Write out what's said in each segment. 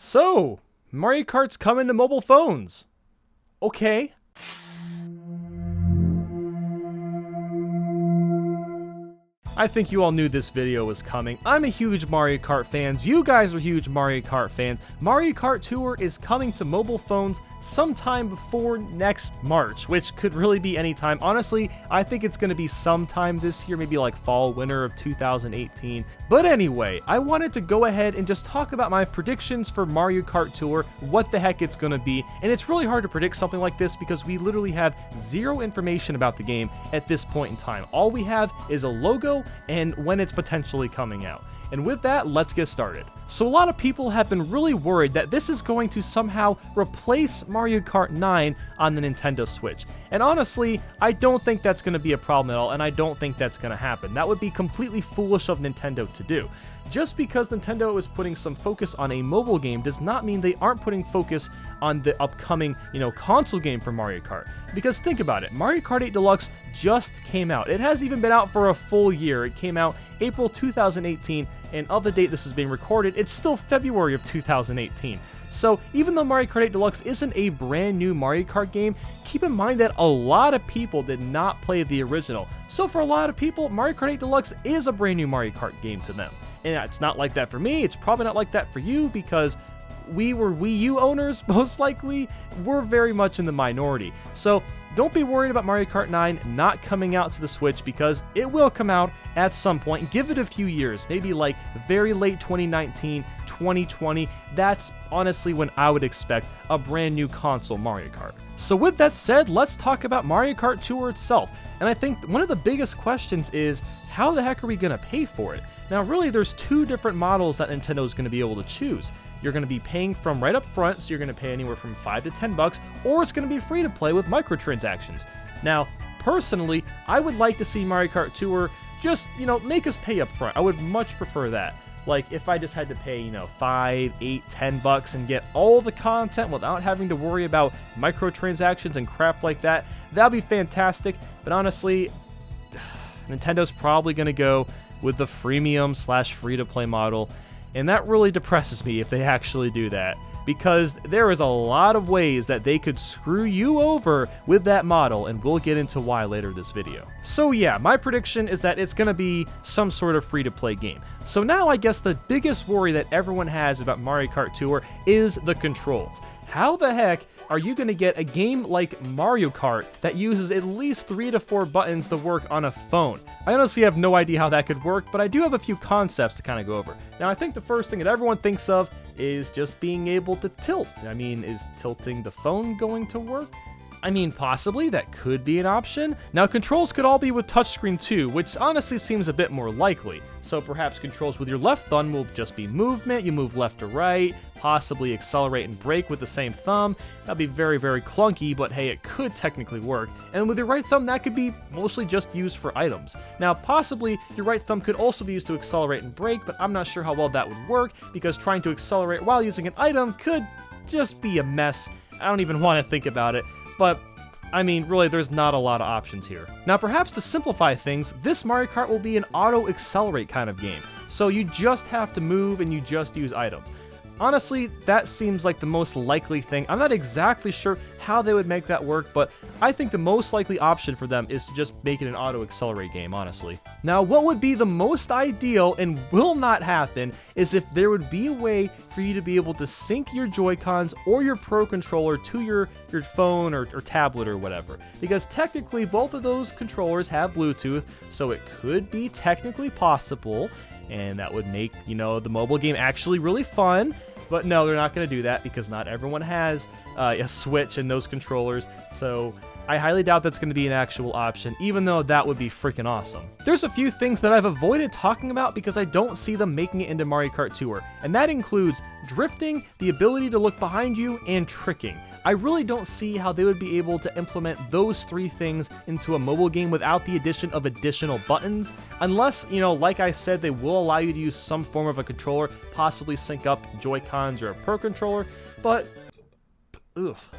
So, Mario Kart's coming to mobile phones. Okay. I think you all knew this video was coming. I'm a huge Mario Kart fan. You guys are huge Mario Kart fans. Mario Kart Tour is coming to mobile phones sometime before next March, which could really be any time. Honestly, I think it's going to be sometime this year, maybe like fall, winter of 2018. But anyway, I wanted to go ahead and just talk about my predictions for Mario Kart Tour, what the heck it's going to be. And it's really hard to predict something like this because we literally have zero information about the game at this point in time. All we have is a logo and when it's potentially coming out. And with that, let's get started. So a lot of people have been really worried that this is going to somehow replace Mario Kart 9 on the Nintendo Switch. And honestly, I don't think that's going to be a problem at all, and I don't think that's going to happen. That would be completely foolish of Nintendo to do. Just because Nintendo is putting some focus on a mobile game does not mean they aren't putting focus on the upcoming, console game for Mario Kart. Because think about it, Mario Kart 8 Deluxe just came out. It hasn't even been out for a full year. It came out April 2018, and of the date this is being recorded, it's still February of 2018. So even though Mario Kart 8 Deluxe isn't a brand new Mario Kart game, keep in mind that a lot of people did not play the original. So for a lot of people, Mario Kart 8 Deluxe is a brand new Mario Kart game to them. And it's not like that for me, it's probably not like that for you, because we were Wii U owners, most likely. We're very much in the minority. So don't be worried about Mario Kart 9 not coming out to the Switch, because it will come out at some point. Give it a few years, maybe like very late 2019, 2020. That's honestly when I would expect a brand new console Mario Kart. So with that said, let's talk about Mario Kart Tour itself. And I think one of the biggest questions is, how the heck are we going to pay for it? Now really, there's two different models that Nintendo is going to be able to choose. You're going to be paying from right up front, so you're going to pay anywhere from $5 to $10, or it's going to be free to play with microtransactions. Now, personally, I would like to see Mario Kart Tour just, make us pay up front. I would much prefer that. Like, if I just had to pay, $5, $8, $10 and get all the content without having to worry about microtransactions and crap like that, that'd be fantastic. But honestly, Nintendo's probably going to go with the freemium / free-to-play model. And that really depresses me if they actually do that, because there is a lot of ways that they could screw you over with that model, and we'll get into why later this video. So yeah, my prediction is that it's going to be some sort of free-to-play game. So now I guess the biggest worry that everyone has about Mario Kart Tour is the controls. How the heck are you going to get a game like Mario Kart that uses at least 3 to 4 buttons to work on a phone? I honestly have no idea how that could work, but I do have a few concepts to kind of go over. Now, I think the first thing that everyone thinks of is just being able to tilt. I mean, is tilting the phone going to work? I mean, possibly, that could be an option. Now, controls could all be with touchscreen too, which honestly seems a bit more likely. So perhaps controls with your left thumb will just be movement, you move left to right, possibly accelerate and brake with the same thumb. That'd be very, very clunky, but hey, it could technically work. And with your right thumb, that could be mostly just used for items. Now, possibly, your right thumb could also be used to accelerate and brake, but I'm not sure how well that would work, because trying to accelerate while using an item could just be a mess. I don't even want to think about it. But, I mean, really, there's not a lot of options here. Now, perhaps to simplify things, this Mario Kart will be an auto-accelerate kind of game. So you just have to move and you just use items. Honestly, that seems like the most likely thing. I'm not exactly sure how they would make that work, but I think the most likely option for them is to just make it an auto-accelerate game, honestly. Now, what would be the most ideal and will not happen is if there would be a way for you to be able to sync your Joy-Cons or your Pro Controller to your phone or tablet or whatever. Because technically, both of those controllers have Bluetooth, so it could be technically possible, and that would make, the mobile game actually really fun. But no, they're not going to do that because not everyone has a Switch and those controllers. So I highly doubt that's going to be an actual option, even though that would be freaking awesome. There's a few things that I've avoided talking about because I don't see them making it into Mario Kart Tour. And that includes drifting, the ability to look behind you, and tricking. I really don't see how they would be able to implement those three things into a mobile game without the addition of additional buttons, unless, like I said, they will allow you to use some form of a controller, possibly sync up Joy-Cons or a Pro Controller, but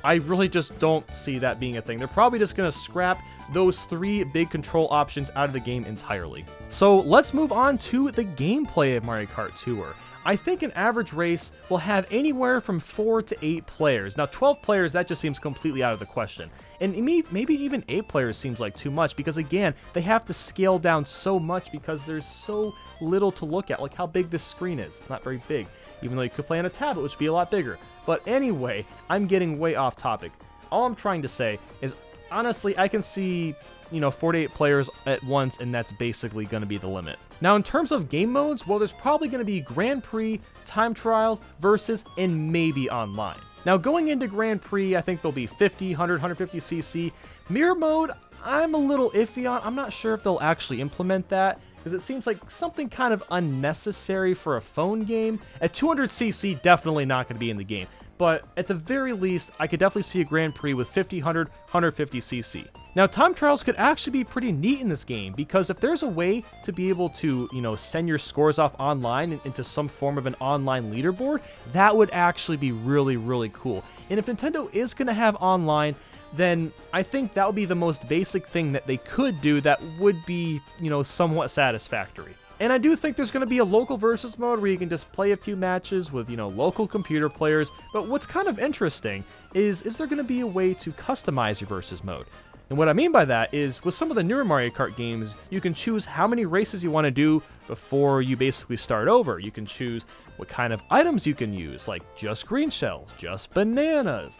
I really just don't see that being a thing. They're probably just going to scrap those three big control options out of the game entirely. So let's move on to the gameplay of Mario Kart Tour. I think an average race will have anywhere from 4 to 8 players. Now 12 players, that just seems completely out of the question. And maybe even 8 players seems like too much, because again, they have to scale down so much because there's so little to look at, like how big this screen is. It's not very big, even though you could play on a tablet, which would be a lot bigger. But anyway, I'm getting way off topic. All I'm trying to say is, honestly, I can see, 4 to 8 players at once, and that's basically going to be the limit. Now, in terms of game modes, well, there's probably going to be Grand Prix, Time Trials, Versus, and maybe Online. Now, going into Grand Prix, I think there'll be 50, 100, 150cc. Mirror mode, I'm a little iffy on. I'm not sure if they'll actually implement that, because it seems like something kind of unnecessary for a phone game. At 200cc, definitely not going to be in the game. But at the very least, I could definitely see a Grand Prix with 50, 100, 150cc. Now, time trials could actually be pretty neat in this game, because if there's a way to be able to, send your scores off online and into some form of an online leaderboard, that would actually be really, really cool. And if Nintendo is going to have online, then I think that would be the most basic thing that they could do that would be, somewhat satisfactory. And I do think there's going to be a local versus mode where you can just play a few matches with, local computer players. But what's kind of interesting is there going to be a way to customize your versus mode? And what I mean by that is, with some of the newer Mario Kart games, you can choose how many races you want to do before you basically start over. You can choose what kind of items you can use, like just green shells, just bananas,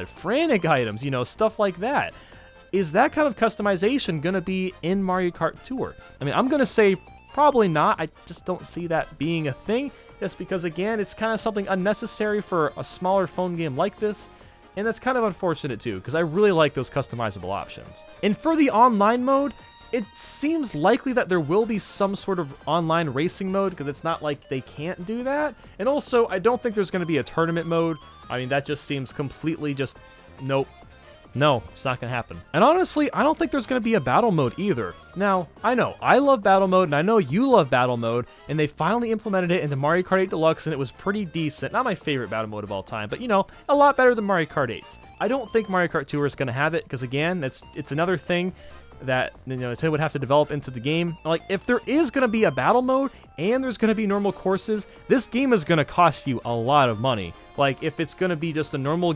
frantic items, stuff like that. Is that kind of customization going to be in Mario Kart Tour? I mean, I'm going to say probably not. I just don't see that being a thing, just because, again, it's kind of something unnecessary for a smaller phone game like this. And that's kind of unfortunate too, because I really like those customizable options. And for the online mode, it seems likely that there will be some sort of online racing mode, because it's not like they can't do that. And also, I don't think there's going to be a tournament mode. I mean, that just seems completely just, nope. No, it's not going to happen. And honestly, I don't think there's going to be a battle mode either. Now, I know I love battle mode, and I know you love battle mode, and they finally implemented it into Mario Kart 8 Deluxe, and it was pretty decent. Not my favorite battle mode of all time, but a lot better than Mario Kart 8's. I don't think Mario Kart Tour is going to have it, because again, it's another thing that Nintendo would have to develop into the game. Like, if there is going to be a battle mode and there's going to be normal courses, this game is going to cost you a lot of money. Like, if it's going to be just a normal,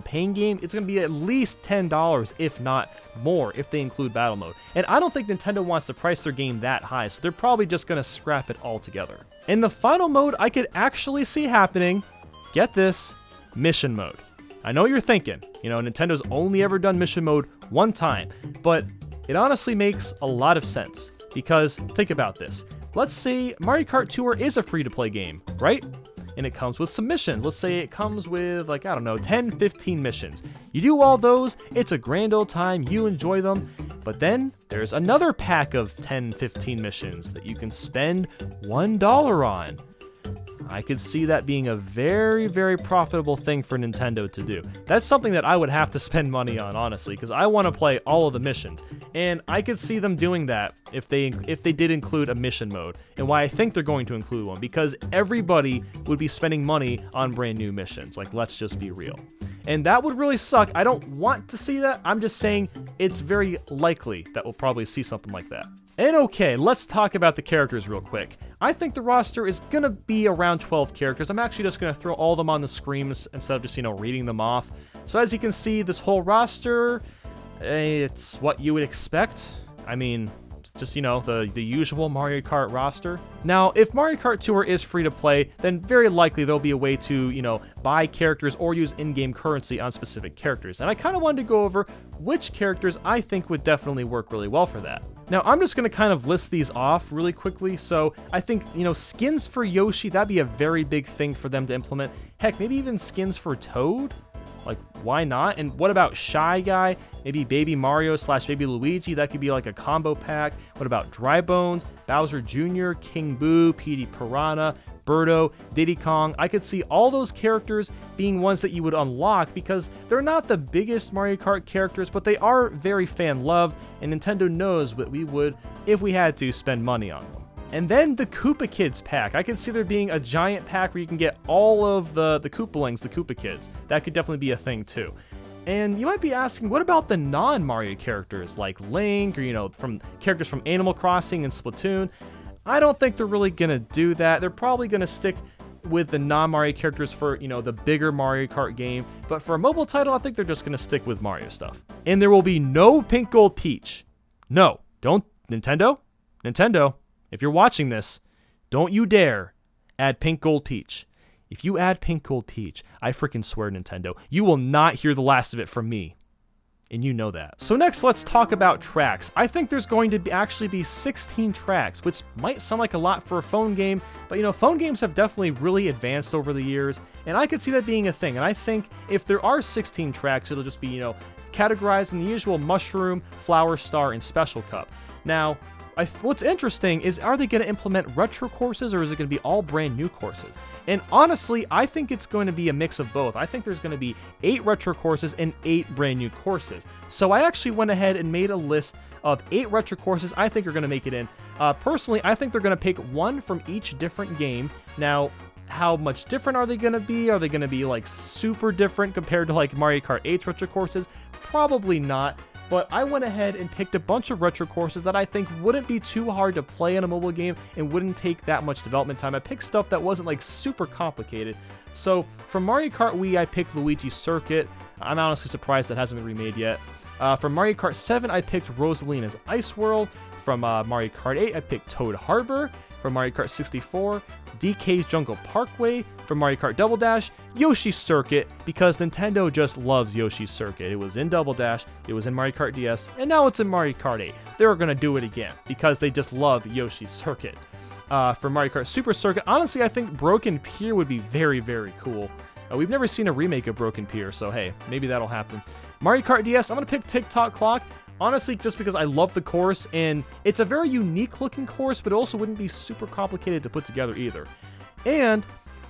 paying game, it's going to be at least $10, if not more, if they include battle mode. And I don't think Nintendo wants to price their game that high, so they're probably just going to scrap it altogether. In the final mode, I could actually see happening, get this, mission mode. I know you're thinking, Nintendo's only ever done mission mode one time, but it honestly makes a lot of sense, because think about this. Let's say Mario Kart Tour is a free-to-play game, right? And it comes with some missions. Let's say it comes with, 10, 15 missions. You do all those, it's a grand old time, you enjoy them, but then there's another pack of 10, 15 missions that you can spend $1 on. I could see that being a very, very profitable thing for Nintendo to do. That's something that I would have to spend money on, honestly, because I want to play all of the missions. And I could see them doing that if they did include a mission mode. And why I think they're going to include one, because everybody would be spending money on brand new missions. Like, let's just be real. And that would really suck. I don't want to see that. I'm just saying it's very likely that we'll probably see something like that. And okay, let's talk about the characters real quick. I think the roster is going to be around 12 characters. I'm actually just going to throw all of them on the screen instead of just, reading them off. So as you can see, this whole roster, it's what you would expect. I mean, it's just, the usual Mario Kart roster. Now, if Mario Kart Tour is free to play, then very likely there'll be a way to, buy characters or use in-game currency on specific characters. And I kind of wanted to go over which characters I think would definitely work really well for that. Now, I'm just going to kind of list these off really quickly. So I think, skins for Yoshi, that'd be a very big thing for them to implement. Heck, maybe even skins for Toad? Like, why not? And what about Shy Guy? Maybe Baby Mario / Baby Luigi? That could be like a combo pack. What about Dry Bones, Bowser Jr., King Boo, Petey Piranha, Birdo, Diddy Kong? I could see all those characters being ones that you would unlock, because they're not the biggest Mario Kart characters, but they are very fan-loved, and Nintendo knows what we would, if we had to, spend money on them. And then the Koopa Kids pack. I could see there being a giant pack where you can get all of the Koopalings, the Koopa Kids. That could definitely be a thing too. And you might be asking, what about the non-Mario characters like Link, or from characters from Animal Crossing and Splatoon? I don't think they're really gonna do that. They're probably gonna stick with the non-Mario characters for, you know, the bigger Mario Kart game. But for a mobile title, I think they're just gonna stick with Mario stuff. And there will be no Pink Gold Peach. No, don't, Nintendo, if you're watching this, don't you dare add Pink Gold Peach. If you add Pink Gold Peach, I freaking swear, Nintendo, you will not hear the last of it from me. And you know that. So next, let's talk about tracks. I think there's going to actually be 16 tracks, which might sound like a lot for a phone game, but you know, phone games have definitely really advanced over the years, and I could see that being a thing. And I think if there are 16 tracks, it'll just be, you know, categorized in the usual Mushroom, Flower Star, and Special Cup. Now, what's interesting is, are they going to implement retro courses, or is it going to be all brand new courses? And honestly, I think it's going to be a mix of both. I think there's going to be 8 retro courses and 8 brand new courses. So I actually went ahead and made a list of 8 retro courses I think are going to make it in. Personally, I think they're going to pick one from each different game. Now, how much different are they going to be? Are they going to be like super different compared to like Mario Kart 8's retro courses? Probably not. But I went ahead and picked a bunch of retro courses that I think wouldn't be too hard to play in a mobile game and wouldn't take that much development time. I picked stuff that wasn't like super complicated. So from Mario Kart Wii, I picked Luigi Circuit. I'm honestly surprised that hasn't been remade yet. From Mario Kart 7, I picked Rosalina's Ice World. From Mario Kart 8, I picked Toad Harbor. From Mario Kart 64, DK's Jungle Parkway. From Mario Kart Double Dash, Yoshi's Circuit, because Nintendo just loves Yoshi's Circuit. It was in Double Dash, it was in Mario Kart DS, and now it's in Mario Kart 8. They're going to do it again, because they just love Yoshi's Circuit. For Mario Kart Super Circuit, honestly, I think Broken Pier would be very, very cool. We've never seen a remake of Broken Pier, so hey, maybe that'll happen. Mario Kart DS, I'm going to pick Tick-Tock Clock. Honestly, just because I love the course, and it's a very unique looking course, but it also wouldn't be super complicated to put together either. And,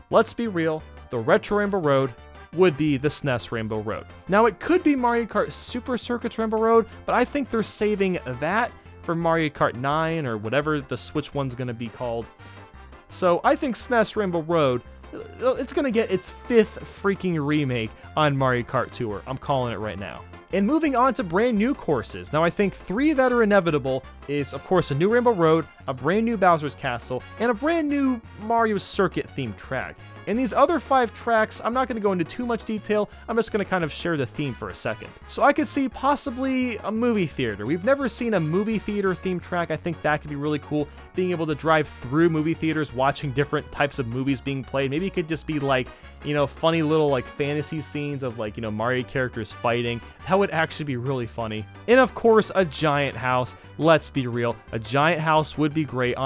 let's be real, the Retro Rainbow Road would be the SNES Rainbow Road. Now, it could be Mario Kart Super Circuit's Rainbow Road, but I think they're saving that for Mario Kart 9, or whatever the Switch one's going to be called. So, I think SNES Rainbow Road, it's going to get its 5th freaking remake on Mario Kart Tour. I'm calling it right now. And moving on to brand new courses. Now, I think 3 that are inevitable is, of course, a new Rainbow Road, a brand new Bowser's Castle, and a brand new Mario Circuit themed track. And these other 5 tracks, I'm not going to go into too much detail, I'm just going to kind of share the theme for a second. So I could see possibly a movie theater. We've never seen a movie theater themed track. I think that could be really cool, being able to drive through movie theaters, watching different types of movies being played. Maybe it could just be like, you know, funny little like fantasy scenes of like, you know, Mario characters fighting. That would actually be really funny. And of course, a giant house. Let's be real. A giant house would be great.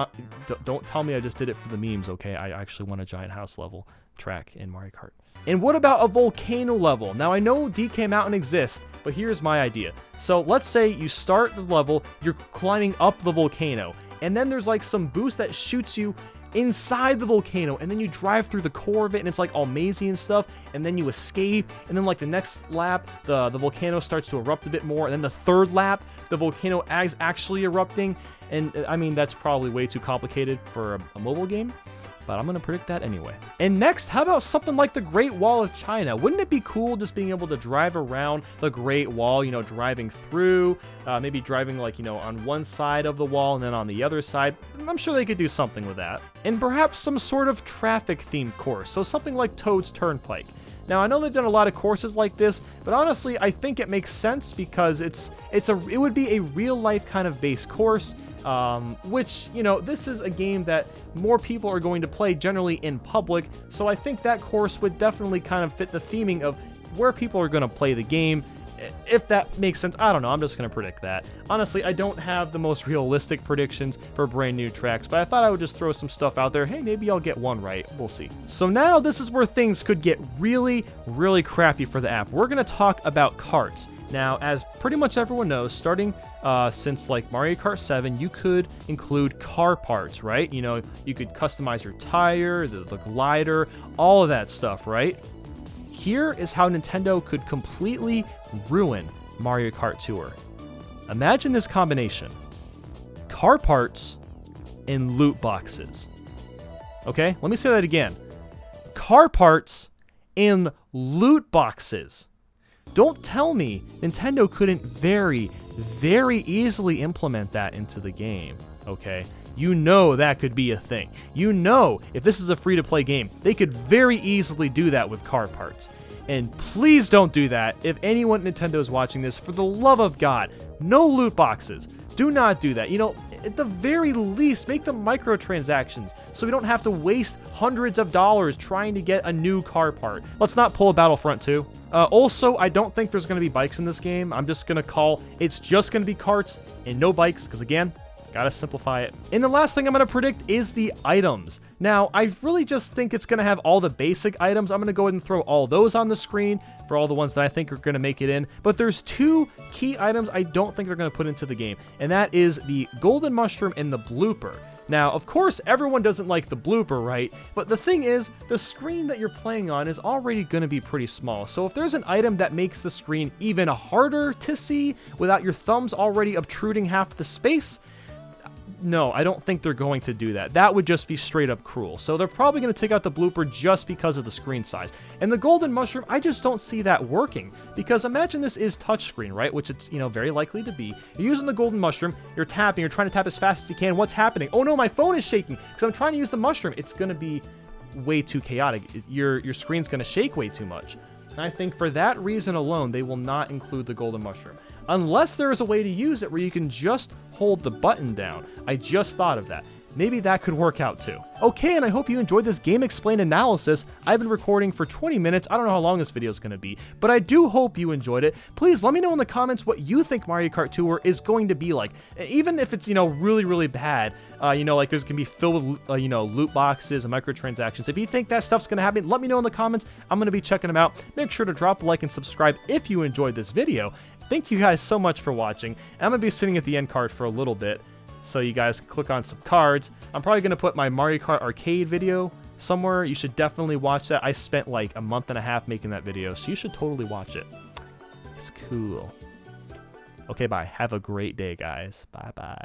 Don't tell me I just did it for the memes, okay? I actually want a giant house level track in Mario Kart. And what about a volcano level? Now, I know DK Mountain exists, but here's my idea. So let's say you start the level, you're climbing up the volcano, and then there's like some boost that shoots you inside the volcano, and then you drive through the core of it, and it's like all mazy and stuff, and then you escape, and then like the next lap, the volcano starts to erupt a bit more, and then the third lap, the volcano is actually erupting, and I mean, that's probably way too complicated for a mobile game, but I'm going to predict that anyway. And next, how about something like the Great Wall of China? Wouldn't it be cool just being able to drive around the Great Wall, you know, driving through, maybe driving like, you know, on one side of the wall and then on the other side? I'm sure they could do something with that. And perhaps some sort of traffic themed course, so something like Toad's Turnpike. Now, I know they've done a lot of courses like this, but honestly, I think it makes sense because it would be a real-life kind of base course, which, you know, this is a game that more people are going to play generally in public, so I think that course would definitely kind of fit the theming of where people are going to play the game. If that makes sense, I don't know, I'm just going to predict that. Honestly, I don't have the most realistic predictions for brand new tracks, but I thought I would just throw some stuff out there. Hey, maybe I'll get one right. We'll see. So now this is where things could get really, really crappy for the app. We're going to talk about karts. Now, as pretty much everyone knows, starting since like Mario Kart 7, you could include car parts, right? You know, you could customize your tire, the glider, all of that stuff, right? Here is how Nintendo could completely ruin Mario Kart Tour. Imagine this combination: car parts and loot boxes. Okay, let me say that again. Car parts and loot boxes. Don't tell me Nintendo couldn't very, very easily implement that into the game, okay? You know that could be a thing. You know if this is a free-to-play game, they could very easily do that with car parts. And please don't do that. If anyone at Nintendo is watching this, for the love of God, no loot boxes. Do not do that. You know, at the very least, make them microtransactions so we don't have to waste hundreds of dollars trying to get a new car part. Let's not pull a Battlefront 2. Also, I don't think there's going to be bikes in this game. I'm just going to call it's just going to be carts and no bikes because, again, gotta simplify it. And the last thing I'm going to predict is the items. Now, I really just think it's going to have all the basic items. I'm going to go ahead and throw all those on the screen for all the ones that I think are going to make it in. But there's two key items I don't think they're going to put into the game, and that is the golden mushroom and the blooper. Now, of course, everyone doesn't like the blooper, right? But the thing is, the screen that you're playing on is already going to be pretty small. So if there's an item that makes the screen even harder to see without your thumbs already obtruding half the space, no, I don't think they're going to do that. That would just be straight up cruel. So they're probably going to take out the blooper just because of the screen size. And the golden mushroom, I just don't see that working. Because imagine this is touchscreen, right? Which it's, you know, very likely to be. You're using the golden mushroom, you're tapping, you're trying to tap as fast as you can. What's happening? Oh no, my phone is shaking because I'm trying to use the mushroom. It's going to be way too chaotic. Your screen's going to shake way too much. And I think for that reason alone, they will not include the golden mushroom. Unless there is a way to use it where you can just hold the button down. I just thought of that. Maybe that could work out too. Okay, and I hope you enjoyed this Game Explained analysis. I've been recording for 20 minutes. I don't know how long this video is going to be, but I do hope you enjoyed it. Please let me know in the comments what you think Mario Kart Tour is going to be like. Even if it's, you know, really, really bad, you know, like there's going to be filled with, you know, loot boxes and microtransactions. If you think that stuff's going to happen, let me know in the comments. I'm going to be checking them out. Make sure to drop a like and subscribe if you enjoyed this video. Thank you guys so much for watching. I'm going to be sitting at the end card for a little bit, so you guys can click on some cards. I'm probably going to put my Mario Kart arcade video somewhere. You should definitely watch that. I spent like a month and a half making that video, so you should totally watch it. It's cool. Okay, bye. Have a great day, guys. Bye-bye.